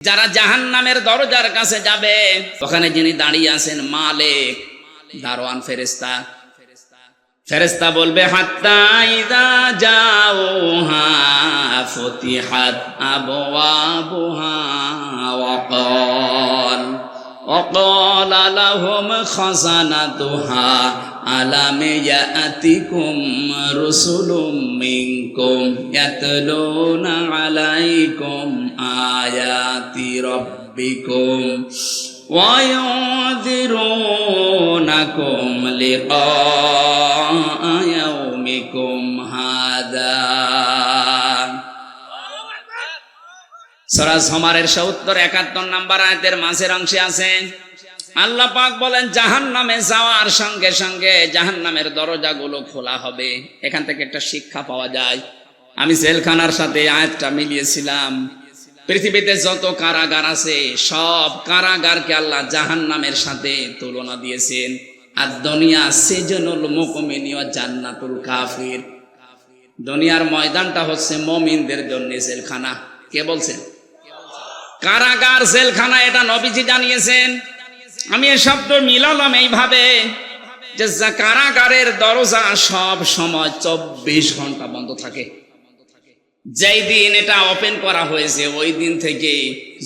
যারা জাহান্নামের দরজার কাছে যাবে, ওখানে যিনি দাঁড়িয়ে আছেন মালিক, দারোয়ান ফেরেশতা। ফেরেশতা বলবে হাত্তা ইযা জাউহা ফুতিহাত আবওয়াবুহা وقال لهم خزنتها ألم يأتكم رسل منكم يتلون عليكم آيات ربكم وينذرونكم لقاء يومكم هذا। সূরা যুমারের ৭০-৭১ নম্বর আয়াতের মাঝের অংশে আছে আল্লাহ পাক বলেন জাহান্নামে যাওয়ার সঙ্গে সঙ্গে জাহান্নামের দরজাগুলো খোলা হবে। এখান থেকে একটা শিক্ষা পাওয়া যায়। আমি জেলখানার সাথে আয়াতটা মিলিয়েছিলাম। পৃথিবীতে যত কারাগার আছে সব কারাগারকে আল্লাহ জাহান্নামের সাথে তুলনা দিয়েছেন। আর দুনিয়া সিজনুল মুমিনি ওয়া জান্নাতুল কাফির, দুনিয়ার ময়দানটা হচ্ছে মুমিনদের জন্য জেলখানা। কে বলছেন? কারাগার জেলখানা, এটা নবীজি জানিয়েছেন। আমি এই শব্দ মিলালাম এইভাবে যে কারাগারের দরজা সব সময় ২৪ ঘন্টা বন্ধ থাকে। যেই দিন এটা ওপেন করা হয়েছে ওই দিন থেকে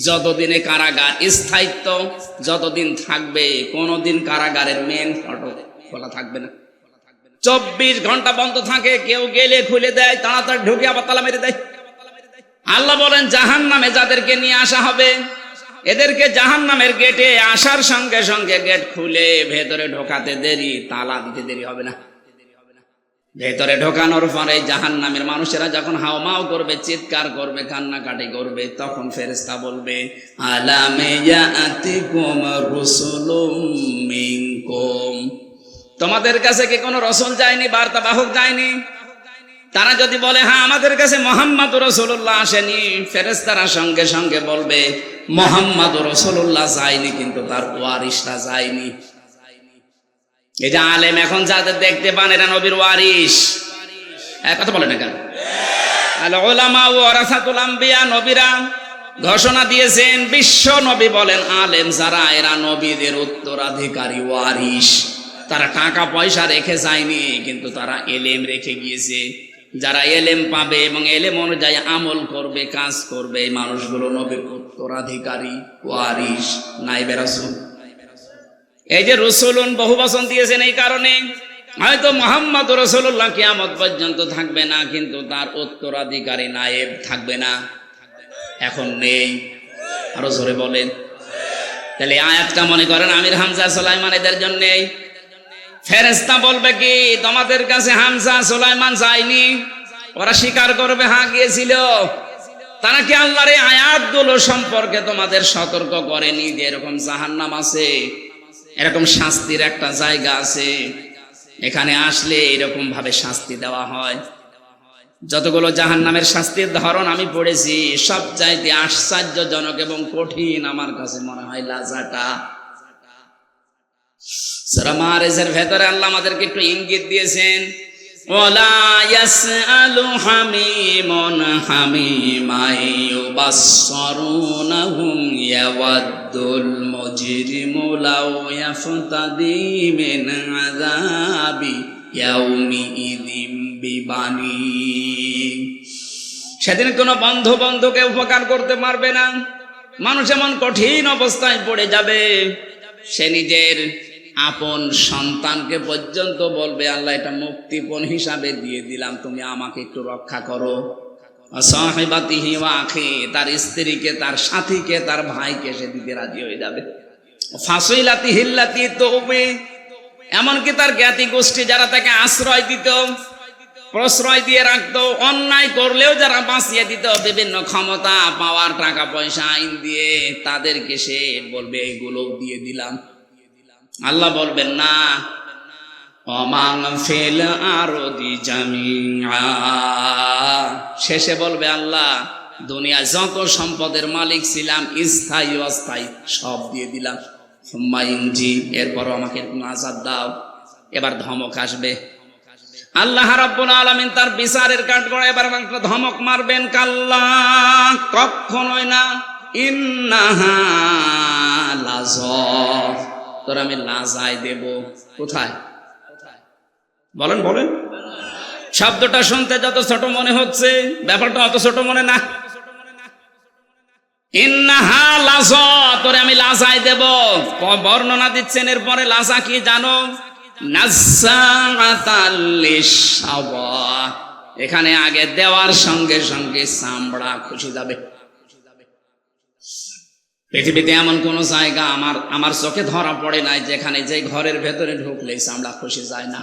যতদিনে কারাগার স্থায়িত্ব যতদিন থাকবে, কোনোদিন কারাগারের মেন ফটক খোলা থাকবে না। ২৪ ঘন্টা বন্ধ থাকে। কেউ গেলে খুলে দেয়, তাড়াতাড়ি ঢুকে আবার তালা মেরে দেয়। আল্লাহ বলেন জাহান্নামে যাদেরকে নিয়ে আসা হবে, এদেরকে জাহান্নামের গেটে আসার সঙ্গে সঙ্গে গেট খুলে ভেতরে ঢোকাতে দেরি, তালা দিতে দেরি হবে না। ভেতরে ঢোকানোর পরে জাহান্নামের মানুষেরা যখন হাওমাও করবে, চিৎকার করবে, কান্নাকাটি করবে, তখন ফেরেশতা বলবে আলামে ইয়াতিকুম রাসূলুম মিনকুম, তোমাদের কাছে কি কোনো রাসূল যায়নি, বার্তা বাহক যায়নি? তারা যদি বলে হ্যাঁ আমাদের কাছে মুহাম্মদুর রাসূলুল্লাহ আসেনি, ফেরেশতারা সঙ্গে সঙ্গে বলবে মুহাম্মদুর রাসূলুল্লাহ যায়নি, কিন্তু তার ওয়ারিসরা যায়নি। এই যে আলেম এখন যাদের দেখতে পান এরা নবীর ওয়ারিস। কথা বলে না কেন? আল উলামা ওয়ারাসাতুল আম্বিয়া, নবীরা ঘোষণা দিয়েছেন, বিশ্ব নবী বলেন আলেম যারা এরা নবীদের উত্তরাধিকারী ওয়ারিস। তারা টাকা পয়সা রেখে যায়নি, কিন্তু তারা এলেম রেখে গিয়েছে। যারা এলেম পাবে এবং এলেম অনুযায়ী আমল করবে, কাজ করবে, এই মানুষগুলো নবীর উত্তরাধিকারী ওয়ারিস, নাইবে রাসূল। এই যে রসুলুন বহু বচন দিয়েছেন এই কারণে, হয়তো মুহাম্মদুর রাসূলুল্লাহ কিয়ামত পর্যন্ত থাকবে না, কিন্তু তার উত্তরাধিকারী নায়েব থাকবে না, এখন নেই। আরো জোরে বলেন। তাহলে আয়াতটা মনে করেন আমির হামজা সুলাইমান এদের জন্য। ফেরেশতা বলবে কি তোমাদের কাছে হামজা সুলাইমান যায়নি? ওরা স্বীকার করবে হ্যাঁ গিয়েছিল। তারা কি আল্লাহর এই আয়াতগুলো সম্পর্কে তোমাদের সতর্ক করেনি যে এরকম জাহান্নাম আছে, এরকম শাস্তির একটা জায়গা আছে, এখানে আসলে এরকম ভাবে শাস্তি দেওয়া হয়? যতগুলো জাহান্নামের শাস্তির ধরন আমি পড়েছি, সবচাইতে আশ্চর্যজনক এবং কঠিন আমার কাছে মনে হয় লাজাটা। সূরা মারিজের ভেতরে আল্লাহ আমাদেরকে একটু ইঙ্গিত দিয়েছেন, ওয়ালা ইয়াসআলু হামিমুন হামিমা ইউবাসসিরুনহুম ইয়াওয়াদ্দুল মুজরিমু লাউ ইয়াফতাদি মিন আযাবি ইয়াউমিইযিম বিবানি। সেদিন কোনো বন্ধুকে উপকার করতে পারবে না। মানুষ এমন কঠিন অবস্থায় পড়ে যাবে, সে নিজের আপন সন্তানকে পর্যন্ত বলবে আল্লাহ এটা মুক্তিপণ হিসাবে দিয়ে দিলাম, তুমি আমাকে একটু রক্ষা করো। সাহিবাতিহি ওয়া আখি, তার স্ত্রীকে, তার সাথীকে, তার ভাইকে সে দিতে রাজি হয়ে যাবে। ফাসিলাতিহি আল্লাতী তুবি, এমনকি তার জ্ঞাতি গোষ্ঠী যারা তাকে আশ্রয় দিত, প্রশ্রয় দিয়ে রাখতো, অন্যায় করলেও যারা বাঁচিয়ে দিত, বিভিন্ন ক্ষমতা পাওয়ার, টাকা পয়সা, আইন দিয়ে, তাদেরকে সে বলবে এগুলো দিয়ে দিলাম। আল্লাহ বলবেন না, ওমান ফিল আরদি জামিআ, শেষে বলবে আল্লাহ দুনিয়া যত সম্পদের মালিক ছিলাম, স্থায়ী অস্থায়ী সব দিয়ে দিলাম। সুম্মা ইনজি, এরপরও আমাকে আযাব দাও। এবার ধমক আসবে। আল্লাহ রাব্বুল আলামিন তার বিচারের কাঠগড়ায় এবার একটা ধমক মারবেন, কাল্লা, কখনোই না, ইন্নাহা লাযা, তোর আমি লাজায় দেব। কোথায়? বলেন বলেন। শব্দটা শুনতে যত ছোট মনে হচ্ছে, ব্যাপারটা অত ছোট মনে না। ইন্নাহা লাযা, তোরে আমি লাজায় দেব। বর্ণনা দিচ্ছেন এরপরে লাজা কি জানো? নাযাআতাল লিশাওয়া, এখানে আগে দেওয়ার সঙ্গে সঙ্গে চামড়া খসে যাবে। পৃথিবীতে এমন কোন জায়গা আমার চোখে ধরা পড়ে নাই যেখানে যে ঘরের ভেতরে ঢুকলেই চামড়া খসে যায় না।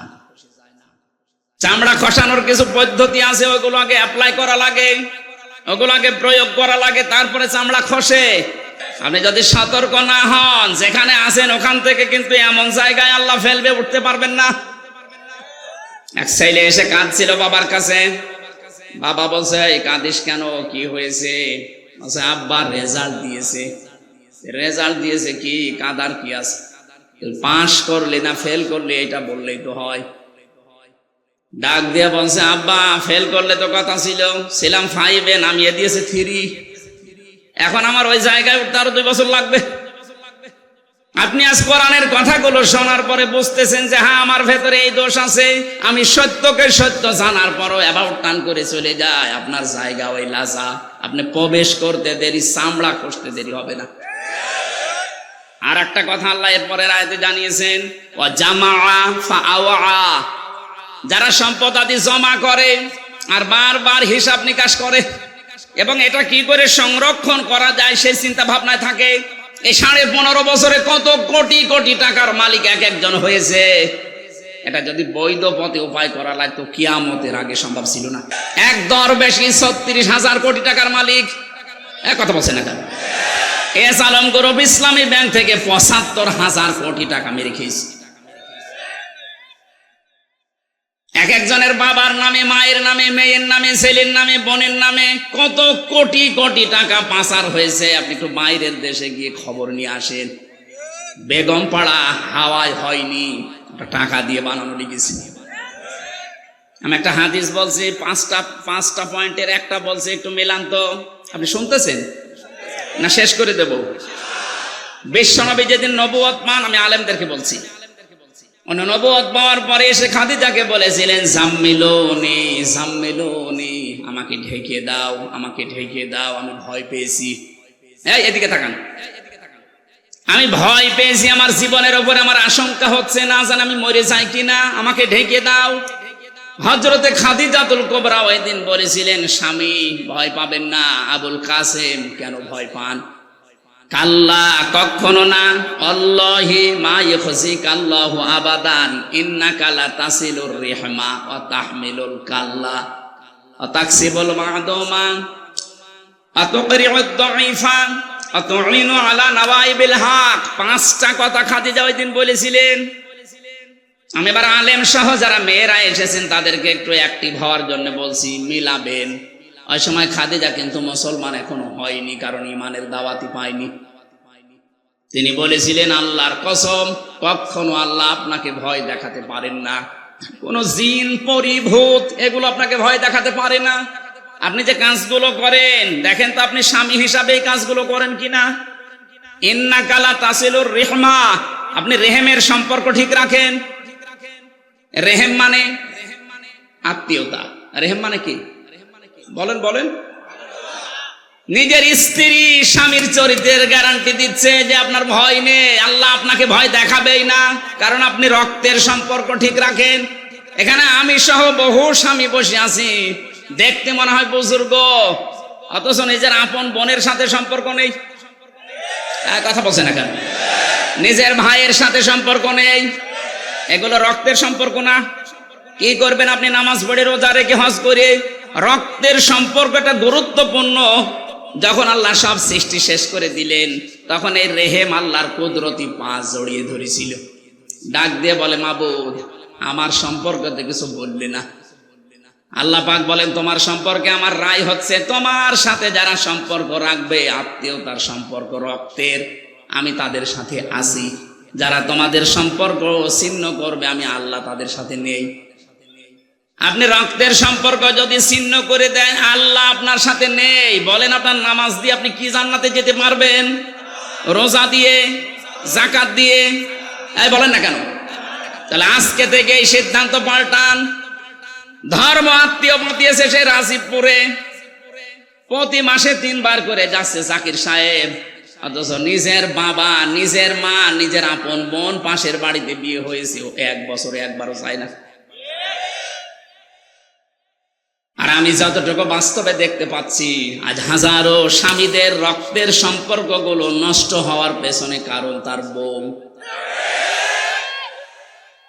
চামড়া খসানোর কিছু পদ্ধতি আছে, ওগুলো আগে অ্যাপ্লাই করা লাগে, ওগুলো আগে প্রয়োগ করা লাগে, তারপরে চামড়া খসে। আপনি যদি সতর্ক না হন, যেখানে আছেন ওখান থেকে কিন্তু এমন জায়গায় আল্লাহ ফেলবে, উঠতে পারবেন না। এক ছেলে এসে কাঁদছিল বাবার কাছে। বাবা বলছে, এই কাঁদিস কেন, কি হয়েছে? বলছে, আব্বা রেজাল্ট দিয়েছে। রেজাল্ট দিয়েছে কি, কাঁদার কি আছে? পাস করলে না ফেল করলে এটা বললেই তো হয়। ডাক দিয়ে বলছে, আব্বা ফেল করলে তো কথা ছিলাম 5-এ, নামিয়ে দিয়েছে 3। এখন আমার ওই জায়গায় উঠতে আরো 2 বছর লাগবে। আপনি আজ কোরআনের কথাগুলো শোনার পরে বুঝতেছেন যে হ্যাঁ, আমার ভেতরে এই দোষ আছে। আমি সত্যকে সত্য জানার পরও অ্যাবাউট টান করে চলে যায়। আপনার জায়গা ওই লাজা, আপনি প্রবেশ করতে দেরি, চামড়া কষতে দেরি হবে না। আর একটা কথা আল্লাহ এরপরের আয়াতে জানিয়েছেন, ওয়া জামাআ ফাআওয়া, যারা সম্পদ আদি জমা করে আর বারবার হিসাব নিকাশ করে এবং এটা কি করে সংরক্ষণ করা যায় সেই চিন্তা ভাবনায় থাকে। এই 15.5 বছরে কত কোটি কোটি টাকার মালিক এক একজন হয়েছে। এটা যদি বৈধ পথে উপায় করা লাগতো, কিয়ামতের আগে সম্ভব ছিল না। এক দরবেশী 36,000 কোটি টাকার মালিক। এক কথা বলছেন না কেন? এস আলম গ্রুপ ইসলামী ব্যাংক থেকে 75,000 কোটি টাকা মেরে খেয়েছে। এক একজনের বাবার নামে, মায়ের নামে, মেয়ের নামে, ছেলের নামে, বোনের নামে কত কোটি কোটি টাকা পাচার হয়েছে। আপনি একটু বাইরের দেশে গিয়ে খবর নিয়ে আসেন। বেগম পাড়া হাওয়ায় হয়নি, টাকা দিয়ে বানানো লিখেছি। আমি একটা হাদিস বলছি, পাঁচটা পয়েন্টের একটা বলছি, একটু মেলান তো। আপনি শুনতেছেন না? শেষ করে দেব। বিশ্বনবী যেদিন নবুয়ত পান, আমি আলেমদেরকে বলছি, নবুয়ত পাওয়ার পরে এসে খাদিজাকে বলেছিলেন, জাম্মিলুনি জাম্মিলুনি, আমাকে ঢেকে দাও, আমাকে ঢেকে দাও, আমি ভয় পেয়েছি। এদিকে তাকান। আমি ভয় পেয়েছি, আমার জীবনের উপরে আমার আশঙ্কা হচ্ছে, না জানি আমি মরে যাই কিনা, আমাকে ঢেকে দাও। হযরতে খাদিজাতুল কুবরা ওই দিন বলেছিলেন, স্বামী ভয় পাবেন না। আবুল কাসেম, কেন ভয় পান? কাল্লা, কখনো না। আল্লাহি মা ইখজিকাল্লাহু আবাদান, ইন্নাকা লা তাসিলুর রিহমা ওয়া তাহমিলুল কাল্লা ওয়া তাকসিবুল মা'দুমা ওয়া তুকরিউদ দাঈফা ওয়া তু'ইনু আলা নাওয়াইবিল হক। 5টা কথা খাদিজা ওই দিন বলেছিলেন। আমি এবার আলেম সহ যারা মেয়েরা এসেছেন তাদেরকে একটু অ্যাক্টিভ হওয়ার জন্য বলছি, মিলাবেন। ওই সময় খাদিজা কিন্তু মুসলমান এখনো হয়নি, কারণ ইমানের দাওয়াতি পায়নি। তিনি বলেছিলেন, আল্লাহর কসম, কখনো আল্লাহ আপনাকে ভয় দেখাতে পারেন না। কোন জিন, পরি, ভূত এগুলো আপনাকে ভয় দেখাতে পারে না। আপনি যে কাজগুলো করেন, দেখেন তো আপনি স্বামী হিসাবে এই কাজগুলো করেন কিনা। ইন্নাকা লা তাসিলুর রিহমা, আপনি রেহেমের সম্পর্ক ঠিক রাখেন। রেহেম মানে আত্মীয়তা। রেহেম মানে কি? বলেন বলেন। নিজের স্ত্রী স্বামীর চরিত্রের গ্যারান্টি দিচ্ছে যে আপনার ভয় নেই, আল্লাহ আপনাকে ভয় দেখাবেই না, কারণ আপনি রক্তের সম্পর্ক ঠিক রাখেন। এখানে আমি সহ বহু স্বামী বসে আছি, দেখতে মনে হয় বুজুর্গ, অথচ নিজের আপন বোনের সাথে সম্পর্ক নেই। কথা বলছে না কেন? নিজের ভাইয়ের সাথে সম্পর্ক নেই। এগুলো রক্তের সম্পর্ক না। কি করবেন আপনি? নামাজ পড়ে, রোজা রেখে, হজ করে। রক্তের সম্পর্কটা গুরুত্বপূর্ণ। যখন আল্লাহ সব সৃষ্টি শেষ করে দিলেন, তখন এই রেহেম আল্লাহর কুদরতি পা জড়িয়ে ধরেছিল। ডাক দিয়ে বলে, মাবুদ, আমার সম্পর্কতে কিছু বললে না। আল্লাহ পাক বলেন, তোমার সম্পর্কে আমার রায় হচ্ছে, তোমার সাথে যারা সম্পর্ক রাখবে, আত্মীয়তার সম্পর্ক, রক্তের, আমি তাদের সাথে আছি। যারা তোমাদের সম্পর্ক ছিন্ন করবে, আমি আল্লাহ তাদের সাথে নেই। আপনি রক্তের সম্পর্ক যদি ছিন্ন করে দেন, আল্লাহ আপনার সাথে নেই, বলেন আপনার নামাজ দিয়ে আপনি কি জান্নাতে যেতে পারবেন? রোজা দিয়ে, যাকাত দিয়ে? বলেন না কেন? তাহলে আজকে থেকে এই সিদ্ধান্ত পাল্টান। ধর্ম আত্মীয় পাঠিয়েছে সে রাজীবপুরে, প্রতি মাসে 3 বার করে যাচ্ছে জাকির সাহেব, অথচ নিজের বাবা, নিজের মা, নিজের আপন বোন পাশের বাড়িতে বিয়ে হয়েছে, 1 বছরে একবারও যায় না। আর আমি যতটুকু বাস্তবে দেখতে পাচ্ছি, আজ হাজারো স্বামীদের রক্তের সম্পর্কগুলো নষ্ট হওয়ার পেছনে কারণ তার বউ।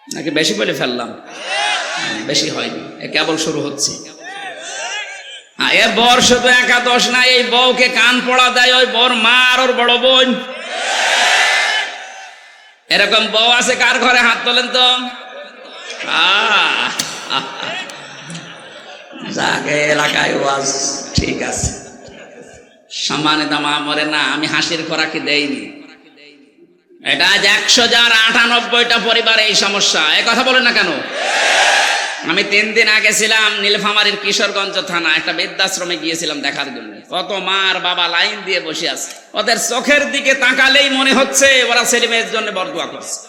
নাকি বেশি বলে ফেললাম? বেশি হয়নি, কেবল শুরু হচ্ছে। এ বর শুধু একাদশ না, এই বউকে কান পড়া দেয় ওই বর মা আর ওর বড় বোন। এরকম বউ আছে কার ঘরে? হাত তোলেন তো। যাকে এলাকায় ওয়াজ ঠিক আছে, সম্মানিত মা মরে না, আমি হাসির খোরাকি দেইনি। এটা আজ 100,098টা পরিবারে এই সমস্যা। এই কথা বলেন না কেন? আমি 3 দিন আগে ছিলাম নীলফামারীর কিশোরগঞ্জ থানা, একটা বৃদ্ধাশ্রমে গিয়েছিলাম দেখার জন্য। কত মা আর বাবা লাইন দিয়ে বসে আছে, ওদের চোখের দিকে তাকালেই মনে হচ্ছে ওরা ছেলে মেয়ের জন্য বরদোয়া করছে।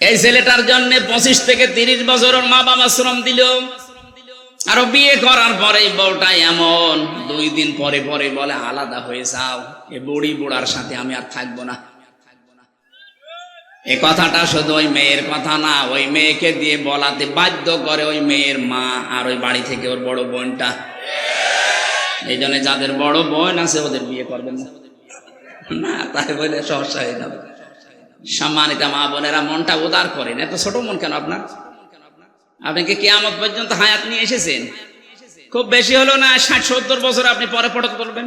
এই ছেলেটার জন্য 25 থেকে 30 বছর ওর মা বাবা শ্রম দিল, আরো বিয়ে করার পরে বউটা এমন 2 দিন পরে পরে বলে আলাদা হয়ে যাও, এ বুড়ি বুড়ার সাথে আমি আর থাকবো না। এই কথাটা শুধু ওই মেয়ের কথা না, ওই মেয়েকে দিয়ে বলাতে বাধ্য করে ওই মেয়ের মা আর ওই বাড়ি থেকে ওর বড় বোনটা। এই জন্য যাদের বড় বোন আছে ওদের বিয়ে করবেন না, তাই বলে সমস্যা হয়ে যাবে। সম্মানিত মা বোনেরা, মনটা উদার করেন। এত ছোট মন কেন আপনার? আপনি কি কিয়ামত পর্যন্ত হায়াত নিয়ে এসেছেন? খুব বেশি হলো না 60-70 বছর আপনি পরে পড়তে করবেন।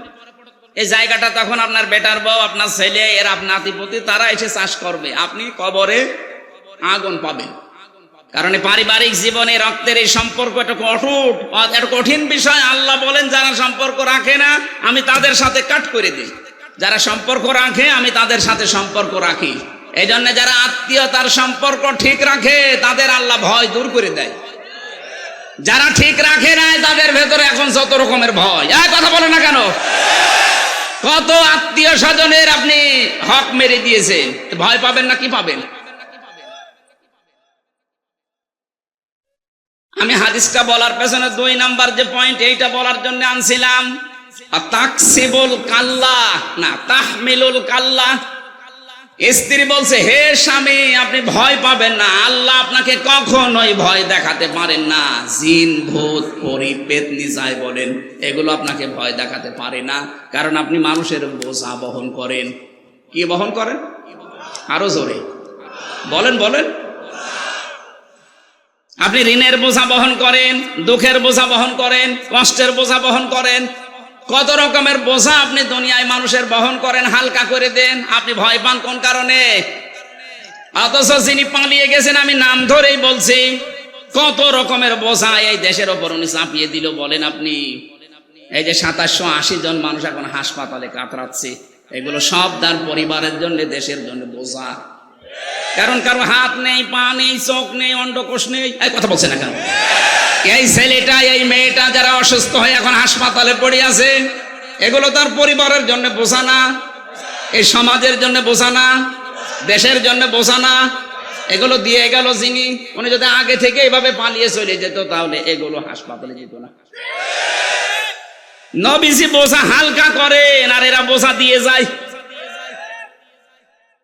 এই জায়গাটা তখন আপনার বেটার বউ, আপনার ছেলে, এর আপনার নাতিপুতি, তারা এসে চাষ করবে, আপনি কবরে আগুন পাবেন। কারণ পারিবারিক জীবনে রক্তের এই সম্পর্ক একটা অটুট, একটা কঠিন বিষয়। আল্লাহ বলেন যারা সম্পর্ক রাখে না আমি তাদের সাথে কাট করে দিই, যারা সম্পর্ক রাখে আমি তাদের সাথে সম্পর্ক রাখি। এই জন্য যারা আত্মীয়তার সম্পর্ক ঠিক রাখে তাদের আল্লাহ ভয় দূর করে দেয়। যারা ঠিক রাখে না তাদের ভেতরে এখন যত রকমের ভয়। কথা বলে না কেন? কত আত্মীয় স্বজনের আপনি হক মেরে দিয়েছেন, ভয় পাবেন না কি পাবেন? আমি হাদিসটা বলার পেছনে 2 নাম্বার যে পয়েন্ট, এইটা বলার জন্য আনছিলাম। তাকসিবুল কাল্লা না তাহমিলুল কাল্লা। স্ত্রী বলছে, হে স্বামী আপনি ভয় পাবেন না, আল্লাহ আপনাকে কখনোই ভয় দেখাতে পারেন না। জিন, ভূত, পরী, পেতনি যাই বলেন, এগুলো আপনাকে ভয় দেখাতে পারে না, কারণ আপনি মানুষের বোঝা বহন করেন। কি বহন করেন? আরো জোরে বলেন, বলেন। আপনি ঋণের বোঝা বহন করেন, দুঃখের বোঝা বহন করেন, কষ্টের বোঝা বহন করেন, কত রকমের বোঝা আপনি দুনিয়ায় মানুষের বহন করেন, হালকা করে দেন। আপনি ভয় পান কোন কারণে? অথচ যিনি পালিয়ে গেছেন, আমি নাম ধরেই বলছি, কত রকমের বোঝা এই দেশের ওপর উনি চাপিয়ে দিল। বলেন আপনি, এই যে 2780 জন মানুষ এখন হাসপাতালে কাতরাচ্ছে, এগুলো সব তার পরিবারের জন্য, দেশের জন্য বোঝা। কারণ কারো হাত নেই, পা নেই, চোখ নেই, অন্ডকোষ নেই। এই কথা বলছে না কেন? এই ছেলেটা, এই মেয়েটা যারা অসুস্থ হয়ে এখন হাসপাতালে পড়ে আছে, এগুলো তার পরিবারের জন্য বোঝা না, এই সমাজের জন্য বোঝা না, দেশের জন্য বোঝা না। এগুলো দিয়ে গেল যিনি, উনি যদি আগে থেকে এভাবে পালিয়ে চলে যেত তাহলে এগুলো হাসপাতালে যেত না। নবীজি বোঝা হালকা করেন আর এরা বোঝা দিয়ে যায়।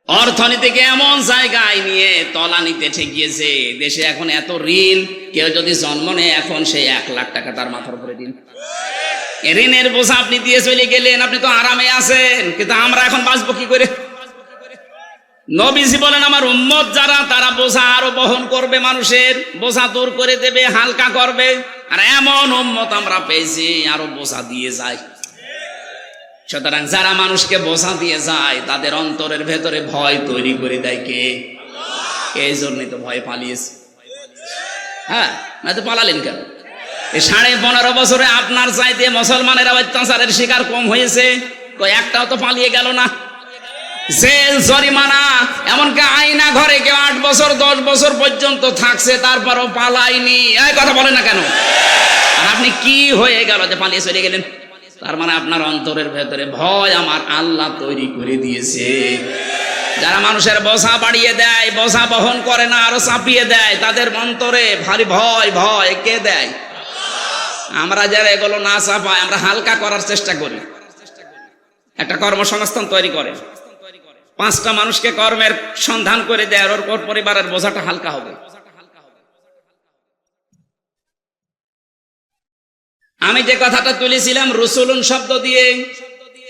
অর্থনীতিকে এমন জায়গায় নিয়ে তলানিতে ঠেকিয়েছে, দেশে এখন এত ঋণ, কেউ যদি জন্ম নেয় এখন সেই 1 লাখ টাকা তার মাথার উপরে ঋণ। ঋণের বোঝা আপনি দিয়ে চলে গেলেন, আপনি তো আরামে আছেন, কিন্তু আমরা এখন বাঁচবো কি করে? নবীজি বলেন আমার উম্মত যারা, তারা বোঝা আরো বহন করবে, মানুষের বোঝা দূর করে দেবে, হালকা করবে। আর এমন উম্মত আমরা পেয়েছি আরো বোঝা দিয়ে যায়। সুতরাং যারা মানুষকে বোঝা দিয়ে যায় তাদের অন্তরের ভেতরে ভয় তৈরি করে দেয় কে? এই জন্যই তো ভয় পালিয়েছে। হ্যাঁ, না তো পালালেন কেন? এই 15.5 বছরে আপনার চাইতে মুসলমানেরা অত্যাচারের শিকার কম হয়েছে, একটাও তো পালিয়ে গেল না। জেল, জরিমানা, এমনকি আয়না ঘরে কেউ 8 বছর 10 বছর পর্যন্ত থাকছে, তারপরও পালায়নি। এই কথা বলে না কেন? আর আপনি কি হয়ে গেল যে পালিয়ে চলে গেলেন? তার মানে আপনার অন্তরের ভেতরে ভয় আমার আল্লাহ তৈরি করে দিয়েছে। যারা মানুষের বোঝা বাড়িয়ে দেয়, বোঝা বহন করে না আরো চাপিয়ে দেয়, তাদের অন্তরে ভারী ভয়। ভয় কে দেয়? আমরা যারা এগুলো না চাপাই, আমরা হালকা করার চেষ্টা করি। একটা কর্মসংস্থান তৈরি করে 5টা মানুষকে কর্মের সন্ধান করে দেয়, ওর পরিবারের বোঝাটা হালকা হবে। আমি যে কথাটা তুলেছিলাম রসুলুন শব্দ দিয়ে,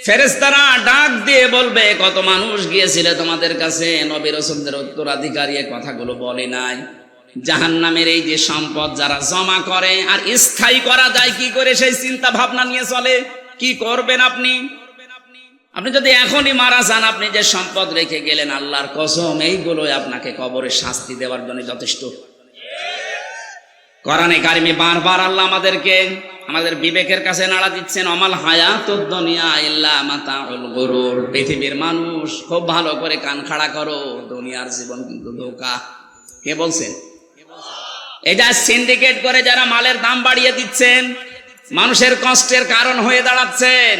ফেরেশতারা ডাক দিয়ে বলবে কত মানুষ গিয়েছিল তোমাদের কাছে, নবী রাসূলদের উত্তরাধিকারী, এই কথাগুলো বলে নাই। জাহান্নামের এই যে সম্পদ যারা জমা করে, আর স্থায়ী করা যায় কি করে সেই চিন্তা ভাবনা নিয়ে চলে। কি করবেন আপনি? আপনি যদি এখনই মারা যান, আপনি যে সম্পদ রেখে গেলেন, আল্লাহর কসম এইগুলোই আপনাকে কবরে শাস্তি দেওয়ার জন্য যথেষ্ট। কোরআনে কারিমে বারবার আল্লাহ আমাদেরকে আমাদের বিবেকের কাছে নাড়া দিচ্ছেন, অমাল হায়াতুদ দুনিয়া ইল্লা মাতাউল গুরুর। পৃথিবীর মানুষ খুব ভালো করে কান খাড়া করো, দুনিয়ার জীবন কিন্তু ধোঁকা। কে বলছেন? এই যা সিন্ডিকেট করে যারা মালের দাম বাড়িয়ে দিচ্ছেন, মানুষের কষ্টের কারণ হয়ে দাঁড়াচ্ছেন।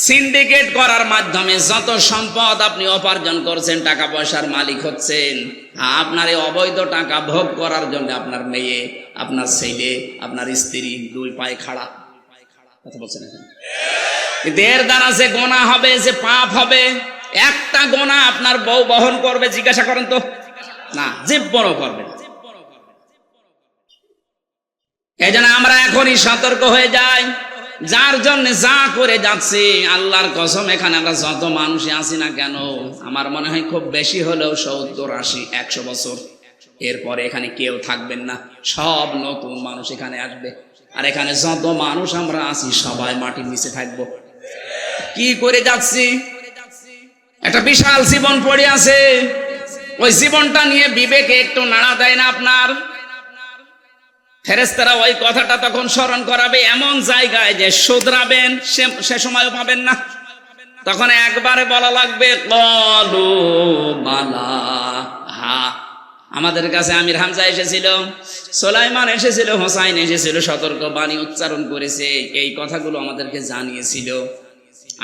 সিন্ডিকেট করার মাধ্যমে যত সম্পদ আপনি উপার্জন করছেন, টাকা পয়সার মালিক হচ্ছেন, আপনার এই অবৈধ টাকা ভোগ করার জন্য আপনার মেয়ে, আপনার ছেলে, আপনার স্ত্রী 2 পায়ে খাড়া। কথা বলছেন এখন? এর দ্বারা যে গোনা হবে, যে পাপ হবে, একটা গোনা আপনার বউ বহন করবে? জিজ্ঞাসা করেন তো। না, জীবনও করবে। এই জন্য আমরা এখনই সতর্ক হয়ে যাই। যার জন্য যা করে যাচ্ছি, আল্লাহর কসম এখানে আমরা যত মানুষই আছি না কেন, আমার মনে হয় খুব বেশি হলেও 70, 80, 100 বছর এরপরে এখানে কেউ থাকবেন না। সব নতুন মানুষ এখানে আসবে। আর এখানে যত মানুষ আমরা আছি সবাই মাটির নিচে থাকবো। কি করে যাচ্ছি? একটা বিশাল জীবন পড়ে আছে। ওই জীবনটা নিয়ে বিবেকে একটু নাড়া দেয় না আপনার? ফেরেশতারা ওই কথাটা তখন স্মরণ করাবে এমন জায়গায় যে শুধরাবেন সে সময়ও পাবেন না। তখন একবারে বলা লাগবে ক্বালু বালা। হ্যাঁ, আমাদের কাছে আমির হামজা এসেছিল, সুলাইমান এসেছিল, হোসাইন এসেছিল, সতর্ক বাণী উচ্চারণ করেছে, এই কথাগুলো আমাদেরকে জানিয়েছিল।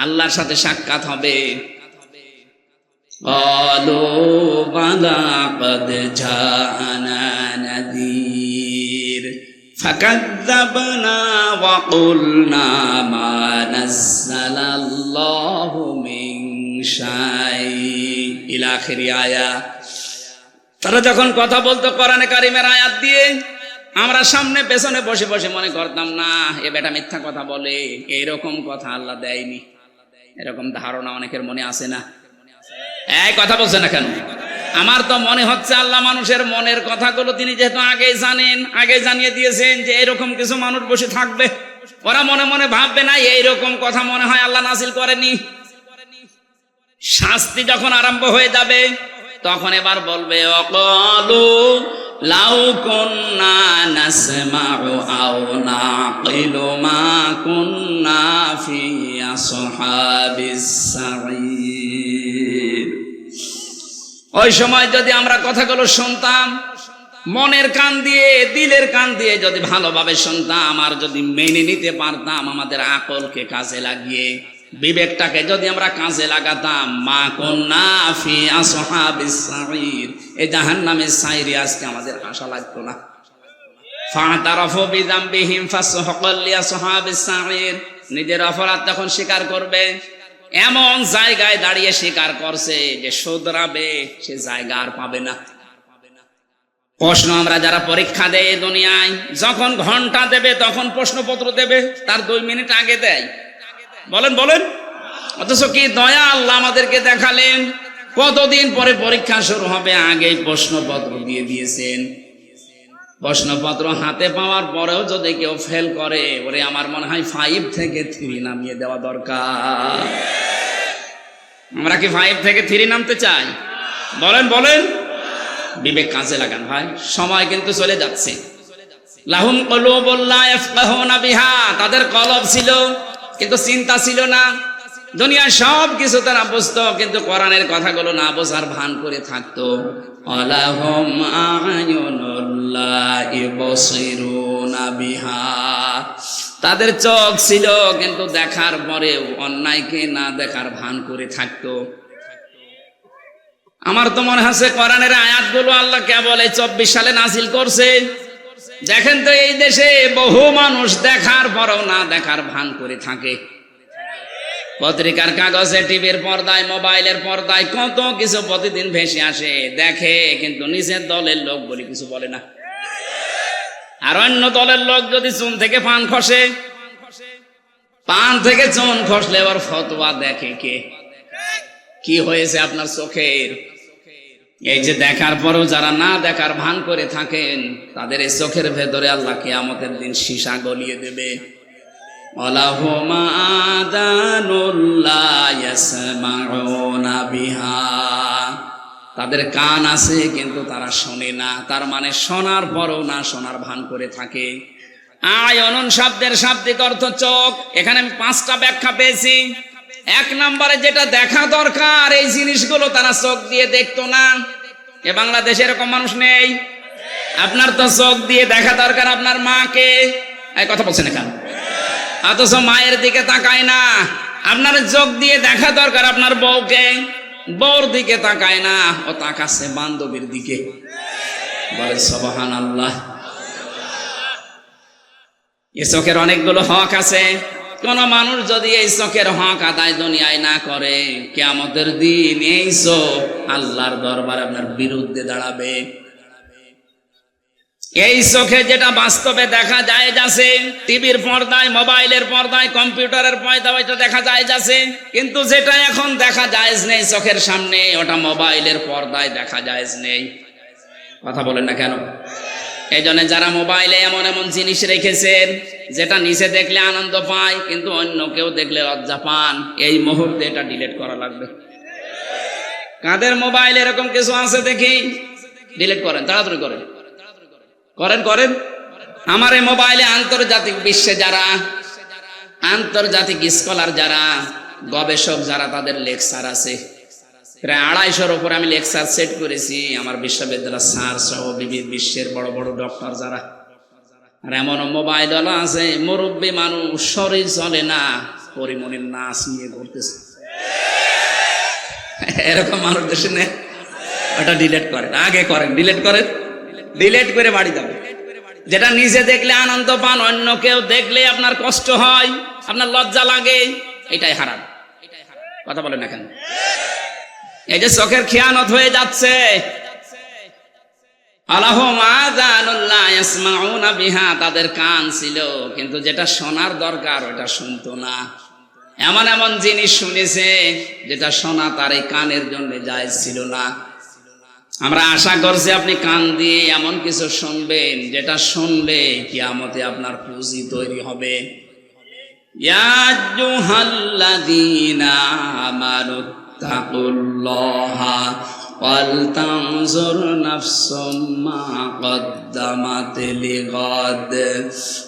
আল্লাহর সাথে সাক্ষাৎ হবে। ক্বালু বালা ক্বাদ জাআনা নাযীর ফাকাযযাবনা ওয়া কুলনা মা নাযালাল্লাহু মিন শাই ইলা আখিরি আয়াত। তারা যখন কথা বলতো কোরআনে কারিমের আয়াত দিয়ে, আমরা সামনে পেছনে বসে বসে মনে করতাম, না এ বেটা মিথ্যা কথা বলে, এইরকম কথা আল্লাহ দেয়নি। এরকম ধারণা অনেকের মনে আসে না? এই কথা বলছে না কেন? আমার তো মনে হচ্ছে আল্লাহ মানুষের মনের কথাগুলো তিনি যেহেতু আগেই জানেন, আগে জানিয়ে দিয়েছেন যে এরকম কিছু মানুষ বসে থাকবে, ওরা মনে মনে ভাববে না এইরকম কথা মনে হয় আল্লাহ নাযিল করেনি। শাস্তি যখন আরম্ভ হয়ে যাবে, তখন এবার বলবে অকালু লাউ কুন্না নাসমাউ আও নাকিলু মা কুন্না ফি আসহাবিস সাঈর। ওই সময় যদি আমরা কথাগুলো শুনতাম, মনের কান দিয়ে, দিলের কান দিয়ে যদি ভালোভাবে শুনতাম, আর যদি মেনে নিতে পারতাম, আমাদের আকলকে কাজে লাগিয়ে, বিবেকটাকে যদি আমরা কাজে লাগাতাম, মা কুন্না ফি আসহাবিস সাঈর, এই জাহান্নামের সাইরে আজকে আমাদের আশা লাগতো না। ফাতারাফু বিযামবিহিম ফাসহাকাল লিআসহাবিস সাঈর, নিজের অপরাধ তখন স্বীকার করবে। এমন জায়গায় দাঁড়িয়ে স্বীকার করছে যে শুধরাবে সে জায়গা আর পাবে না। প্রশ্ন আমরা যারা পরীক্ষা দেয় দুনিয়ায়, যখন ঘন্টা দেবে তখন প্রশ্নপত্র দেবে, তার 2 মিনিট আগে দেয়। বলেন বলেন, অথচ কি দয়া আল্লাহ আমাদেরকে দেখালেন, কতদিন পরে পরীক্ষা শুরু হবে আগেই প্রশ্নপত্র দিয়ে দিয়েছেন। প্রশ্নপত্র হাতে পাওয়ার পরেও যদি কেউ ফেল করে, ওরে আমার মনে হয় 5 থেকে 3 নামিয়ে দেওয়া দরকার। আমরা কি 5 থেকে 3 নামতে চাই? বলেন বলেন, বিবেক কাজে লাগান ভাই, সময় কিন্তু চলে যাচ্ছে। লাহুম কুলুবুল লা ইয়াফকাহুনা বিহা, তাদের কলব ছিল কিন্তু চিন্তা ছিল না। দুনিয়ার সব কিছু তারা বুঝতো, কিন্তু কোরআনের কথাগুলো না বোঝার ভান করে থাকতো। আলাহুম আয়ুনুন লা ইবসিরুনা বিহা, তাদের চোখ ছিল কিন্তু দেখার পরেও অন্যায়কে না দেখার ভান করে থাকতো। আমার তো মনে হচ্ছে কোরআনের আয়াতগুলো আল্লাহ কেবল এই 24 সালে নাজিল করছে। দেখেন তো এই দেশে বহু মানুষ দেখার পরও না দেখার ভান করে থাকে। পত্রিকার কাগজে, টিভির পর্দায়, মোবাইলের পর্দায় কত কিছু প্রতিদিন ভেসে আসে, দেখে কিন্তু নিজের দলের লোক বলে কিছু বলে না। আর অন্য দলের লোক যদি চুন থেকে পান খসে, পান থেকে চুন খসলে আবার ফতোয়া দেখে কে, কি হয়েছে আপনার চোখের। এই যে দেখার পরও যারা না দেখার ভান করে থাকেন, তাদের এই চোখের ভেতরে আল্লাহ কিয়ামতের দিন সীসা গলিয়ে দেবে। ওয়ালাহুম আযানুন লা ইয়াসমাউনা বিহা, তাদের কান আছে কিন্তু তারা শোনে না। তার মানে শোনার পরও না শোনার ভান করে থাকে। আয়নুন শব্দের শাব্দিক অর্থ চোখ। এখানে আমি 5টা ব্যাখ্যা পেয়েছি। 1 নম্বরে যেটা দেখা দরকার এই জিনিসগুলো তারা চোখ দিয়ে দেখতো না। এ বাংলাদেশে এরকম মানুষ নেই? আপনার তো চোখ দিয়ে দেখা দরকার আপনার মাকে, এই কথা বলছেন কেন? অথচ মায়ের দিকে তাকায় না। আপনার চোখ দিয়ে দেখা দরকার আপনার বউকে, বউর দিকে তাকায় না, ও তাকাচ্ছে বান্ধবীর দিকে। বলে সুবহানাল্লাহ। এই চোখের অনেকগুলো হক আছে। কোন মানুষ যদি এই চোখের হক আদায় দুনিয়ায় না করে, কিয়ামতের দিন এই চোখ আল্লাহর দরবারে আপনার বিরুদ্ধে দাঁড়াবে। এই চোখে যেটা বাস্তবে দেখা যায় যাচ্ছে, টিভির পর্দায়, মোবাইলের পর্দায়, কম্পিউটারের পর্দায় ওইটা দেখা যায় যাচ্ছে, কিন্তু যেটা এখন দেখা যায় নেই চোখের সামনে, ওটা মোবাইলের পর্দায় দেখা যায় নেই। কথা বলেন না কেন? এই জন্য যারা মোবাইলে এমন এমন জিনিস রেখেছেন যেটা নিচে দেখলে আনন্দ পায়, কিন্তু অন্য কেউ দেখলে লজ্জা পান, এই মুহূর্তে এটা ডিলিট করা লাগবে। কাদের মোবাইলে এরকম কিছু আছে দেখি ডিলিট করেন, তাড়াতাড়ি করেন, করেন করেন। আমার এই মোবাইলে আন্তর্জাতিক বিশ্বে যারা আন্তর্জাতিক স্কলার, যারা গবেষক, যারা তাদের লেকচার আছে, প্রায় 250-এর উপরে আমি লেকচার সেট করেছি আমার বিশ্ববিদ্যালয় স্যার সহ বিশ্বের বড় বড় ডক্টর যারা। আর এমন মোবাইল আছে মুরব্বী মানুষ, শরীর চলে না, পরিমণির নাচ নিয়ে ঘুরতেছে। এরকম মানুষ দেশে নেই। ওটা ডিলিট করেন, আগে করেন, ডিলিট করেন, ডিলিট করে বাড়ি যাবে। যেটা নিজে দেখলে আনন্দ পান, অন্য কেউ দেখলে আপনার কষ্ট হয়, আপনার লজ্জা লাগে, এটাই হারাম। কথা বলেন না কেন? এই যে চোখের খেয়ানত হয়ে যাচ্ছে। আলাহুম আযানুন লা ইয়াসমাউনা বিহা, তাদের কান ছিল কিন্তু যেটা শোনার দরকার ওটা শুনতো না। এমন এমন জিনিস শুনেছে যেটা শোনা তার এই কানের জন্য জায়েজ ছিল না। আমরা আশা করছি আপনি কান দিয়ে এমন কিছু শুনবেন যেটা শুনলে কিয়ামতে আপনার পুঁজি তৈরি হবে। ইয়া আইয়ুহাল্লাযীনা আমানু তাকুল্লাহা ওয়াল তানজুর নাফসুম মা কদ্দামাত লিগাদ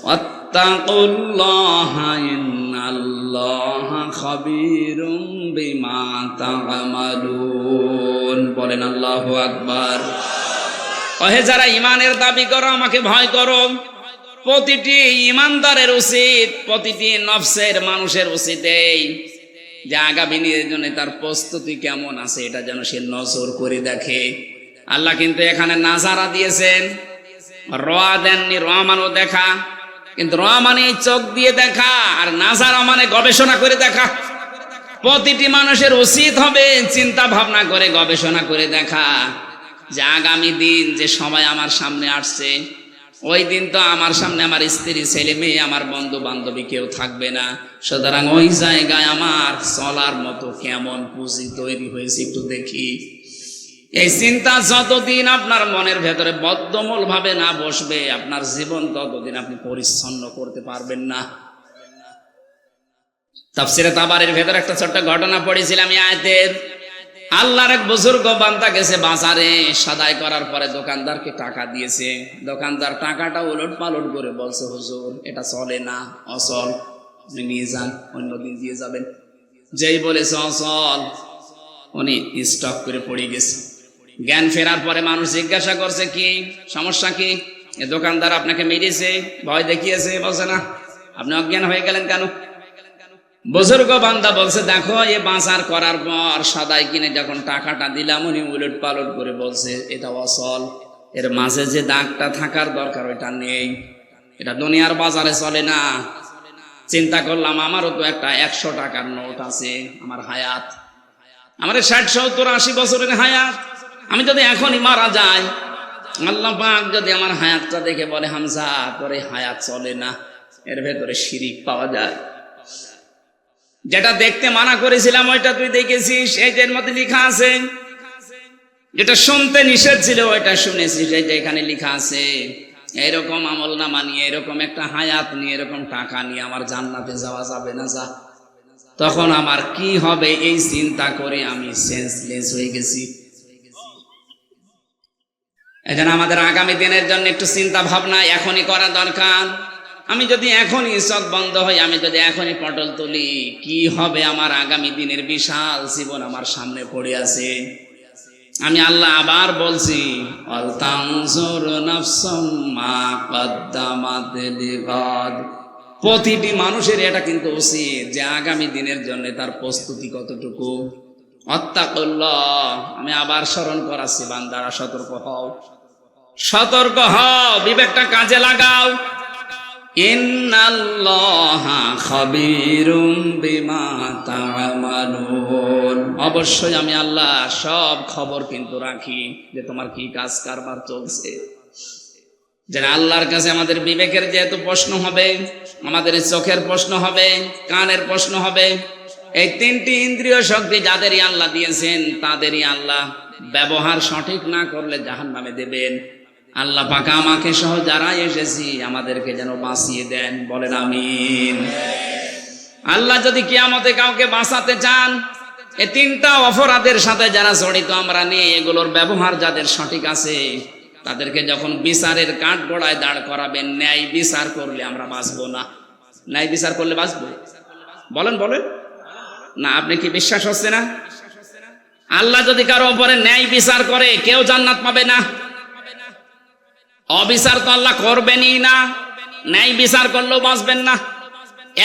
ওয়াত্তাকুল্লাহা ইন্নাল্লাহা খাবীরুম বিমা তা'মালুন। বলেন আল্লাহু আকবার। ওহে যারা ঈমানের দাবি করো, আমাকে ভয় করো। প্রতিটি ঈমানদারের উচিত, প্রতিটি নফসের মানুষের উচিত এই যে আগামী দিনের জন্য তার প্রস্তুতি কেমন আছে এটা যেন সে নজর করে দেখে। আল্লাহ কিন্তু এখানে নাজারা দিয়েছেন, রোয়া দেননি। রোয়া মানেও দেখা, কিন্তু রোয়া মানে চোখ দিয়ে দেখা, আর নাজারা মানে গবেষণা করে দেখা। প্রতিটি মানুষের উচিত হবে চিন্তা ভাবনা করে, গবেষণা করে দেখা যে আগামী দিন যে সময় আমার সামনে আসছে, ওই দিন তো আমার সামনে আমার স্ত্রী, ছেলে মেয়ে, আমার বন্ধু বান্ধবী কেউ থাকবে না। সুতরাং ওই জায়গায় আমার চলার মতো কেমন পুঁজি তৈরি হয়েছে একটু দেখি। এই চিন্তা যতদিন আপনার মনের ভেতরে বদ্ধমূল ভাবে না বসবে, আপনার জীবন ততদিন আপনি পরিচ্ছন্ন করতে পারবেন না। তাফসীরে তাবারীর ভেতরে একটা ছোট্ট ঘটনা পড়েছিলাম এই আয়াতের। আল্লাহর এক বুজুর্গ বান্দা গেছে বাজারে, সদাই করার পরে দোকানদারকে টাকা দিয়েছে। দোকানদার টাকাটা উলট পালট করে বলছে, হুজুর এটা চলে না, অচল, আপনি নিয়ে যান, অন্যদিন দিয়ে যাবেন। যেই বলেছে অচল, উনি স্টপ করে পড়ে গেছে। জ্ঞান ফেরার পরে মানুষ জিজ্ঞাসা করছে কি সমস্যা কি, এ দোকানদার আপনাকে মেরেছে, ভয় দেখিয়েছে, বলছে না, আপনি অজ্ঞান হয়ে গেলেন কেন? বুজুর্গ বান্দা বলছে, দেখো এ বাজার করার পর সদাই কিনে যখন টাকাটা দিলাম, উনি উলট পালট করে বলছে এটা অচল, এর মাঝে যে দাগটা থাকার দরকার ওইটা নেই, এটা দুনিয়ার বাজারে চলে না। চিন্তা করলাম আমারও তো একটা 100 টাকার নোট আছে, আমার হায়াত, আমার 60, 70, 80 বছরের হায়াত, আমি যদি এখনই মারা যাই, আল্লাহ পাক যদি আমার হায়াতটা দেখে বলে হামজা তোর এই হায়াত চলে না, এর ভেতরে শিরিক পাওয়া যায়, যেটা দেখতে মানা করেছিলাম ওইটা তুই দেখেছিস, এই যে এর মধ্যে লেখা আছে, যেটা শুনতে নিষেধ ছিল ওইটা শুনেছিস, এই যে এখানে লেখা আছে, এরকম আমল নামা নিয়ে, এরকম একটা হায়াত নিয়ে, এরকম টাকা নিয়ে আমার জান্নাতে যাওয়া যাবে না, যা। তখন আমার কি হবে এই চিন্তা করে আমি সেন্সলেস হয়ে গেছি। এজন্য আমাদের আগামী দিনের জন্য একটু চিন্তা ভাবনা এখনই করা দরকার। আমি যদি এখনই চোখ বন্ধ হই, আমি যদি এখনই পটল তুলি, কি হবে আমার আগামী দিনের বিশাল জীবন আমার সামনে পড়ে আছে। আমি আল্লাহ আবার বলছি, অল তানজুর নাফসুম মা কদ্দামাত লিগাদ, প্রতিটি মানুষের এটা কিন্তু উচিত যে আগামী দিনের জন্য তার প্রস্তুতি কতটুকু। আত্তাকুল্লাহ, আমি আবার স্মরণ করাচ্ছি, বান্দারা সতর্ক হও, সতর্ক হও, বিবেকটা কাজে লাগাও। ইন্নাল্লাহা খাবীরুম বিমা তা'মালুন, অবশ্যই আমি আল্লাহ সব খবর কিন্তু রাখি যে তোমার কি কাজ কারবার চলছে। যারা আল্লাহর কাছে আমাদের বিবেকের যেহেতু প্রশ্ন হবে, আমাদের চোখের প্রশ্ন হবে, কানের প্রশ্ন হবে, এই 3টি ইন্দ্রিয় শক্তি যাদেরই আল্লাহ দিয়েছেন তাদেরই আল্লাহ ব্যবহার সঠিক না করলে জাহান্নামে দেবেন। আল্লাহ পাক আমাকে সহ যারা এসেছি আমাদেরকে যেন বাঁচিয়ে দেন, বলেন আমিন। আল্লাহ যদি কিয়ামতে কাউকে বাঁচাতে চান, এই 3টা অপরাধের সাথে যারা জড়িত আমরা নেই, এগুলোর ব্যবহার যাদের সঠিক আছে, তাদেরকে যখন বিচারের কাঠগড়ায় দাঁড় করাবেন, ন্যায় বিচার করলে আমরা বাঁচবো না। ন্যায় বিচার করলে বাঁচবো? বলেন বলেন না, আপনি কি বিশ্বাস হচ্ছে না? আল্লাহ যদি কারো উপরে ন্যায় বিচার করে কেউ জান্নাত পাবে না। অবিচার তো আল্লাহ করবেনই না, ন্যায় বিচার করলেও বাঁচবেন না।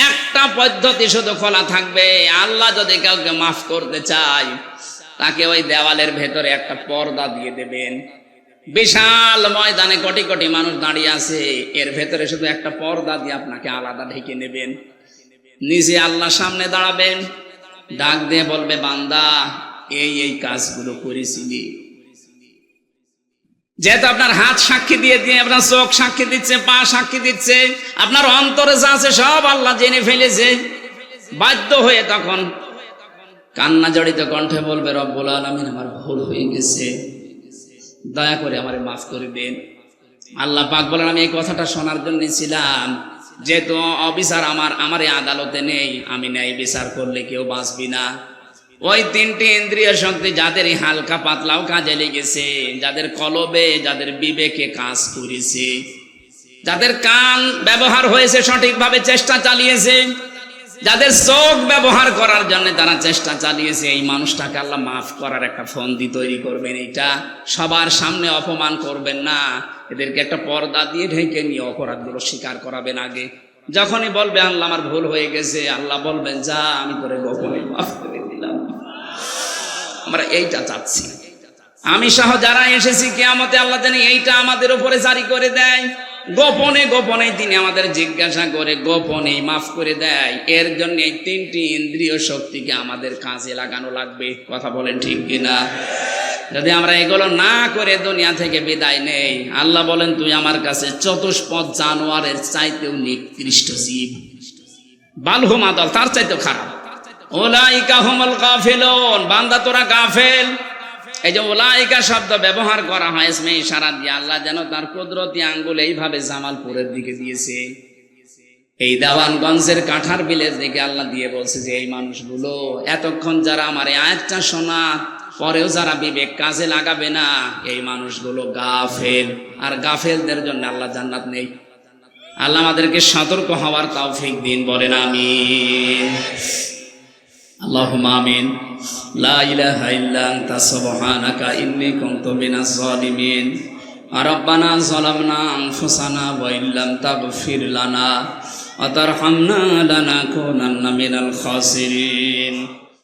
একটা পদ্ধতি শুধু খোলা থাকবে, আল্লাহ যদি কাউকে মাফ করতে চায় তাকে ওই দেওয়ালের ভেতরে একটা পর্দা দিয়ে দেবেন। বিশাল ময়দানে কোটি কোটি মানুষ দাঁড়িয়ে আছে, এর ভেতরে শুধু একটা পর্দা দিয়ে আপনাকে আলাদা ঢেকে নেবেন। নিজে আল্লাহ সামনে দাঁড়াবেন, ডাক দিয়ে বলবে বান্দা এই এই কাজগুলো করেছিলি। যেহেতু আপনার হাত সাক্ষী দিয়ে দিয়ে, আপনার চোখ সাক্ষী দিচ্ছে, পা সাক্ষী দিচ্ছে, আপনার অন্তরে যা আছে সব আল্লাহ জেনে ফেলেছে। বাধ্য হয়ে তখন কান্না জড়িত কণ্ঠে বলবে রব্বুল আলামিন আমার ভুল হয়ে গেছে, দয়া করে আমারে মাফ করে দেন। আল্লাহ পাক বলেন আমি এই কথাটা শোনার জন্য ছিলাম, যেহেতু অবিচার আমার এই আদালতে নেই, আমি ন্যায় বিচার করলে কেউ বাঁচবি না। ওই 3টি ইন্দ্রিয় শক্তি যাদের হালকা পাতলাও কাজে লেগেছে, যাদের কলবে, যাদের বিবেকে কাজ করেছে, যাদের কান ব্যবহার হয়েছে সঠিকভাবে, চেষ্টা চালিয়েছে, যাদের চোখ ব্যবহার করার জন্য তারা চেষ্টা চালিয়েছে, এই মানুষটাকে আল্লাহ মাফ করার একটা ফন্দি তৈরি করবেন। এইটা সবার সামনে অপমান করবেন না, এদেরকে একটা পর্দা দিয়ে ঢেকে নিয়ে অপরাধগুলো স্বীকার করাবেন। আগে যখনই বলবে আল্লাহ আমার ভুল হয়ে গেছে, আল্লাহ বলবেন যা আমি তোরে গোপনে মাফ করে দিলাম। আমরা এইটা চাচ্ছি। আমি সহ যারা এসেছি কিয়ামতে আল্লাহ জানি এইটা আমাদের উপরে জারি করে দেয়, গোপনে গোপনে তিনি আমাদের জিজ্ঞাসা করে গোপনে মাফ করে দেয়। এর জন্য এই 3টি ইন্দ্রিয় শক্তিকে আমাদের কাজে লাগানো লাগবে। কথা বলেন ঠিক কিনা? যদি আমরা এগুলো না করে দুনিয়া থেকে বিদায় নেই, আল্লাহ বলেন তুই আমার কাছে চতুষ্পদ জানোয়ারের চাইতেও নিকৃষ্ট জীব, বালহুম আদল, তার চাইতেও খারাপ। উলাইকা হুমুল গাফিলুন, বান্দা তোরা গাফেল। এই যে উলাইকা শব্দ ব্যবহার করা হয় ইসমে ইশারা দিয়ে, আল্লাহ যেন তার কুদরতি আঙ্গুল এইভাবে জামালপুরের দিকে দিয়েছে, এই দেওয়ানগঞ্জের কাঁঠার বিলের দিকে আল্লাহ দিয়ে বলছে যে এই মানুষগুলো এতক্ষণ যারা আমার এই আয়াতটা শোনা পরেও যারা বিবেক কাজে লাগাবে না, এই মানুষগুলো গাফেল। আর গাফেলদের জন্য আল্লাহ জান্নাত নেই। আল্লাহ আমাদেরকে সতর্ক হওয়ার তৌফিক দিন, বলেন আমিন। আল্লাহুম্মা আমিন। লা ইলাহা ইল্লা আনতা সুবহানাকা ইন্নী কুনতু মিনাজ জালিমিন। রব্বানা যালামনা আনফুসানা ওয়া ইল্লাম তাগফির লানা ওয়া তারহামনা লানাকুনান্না মিনাল খাসিরিন।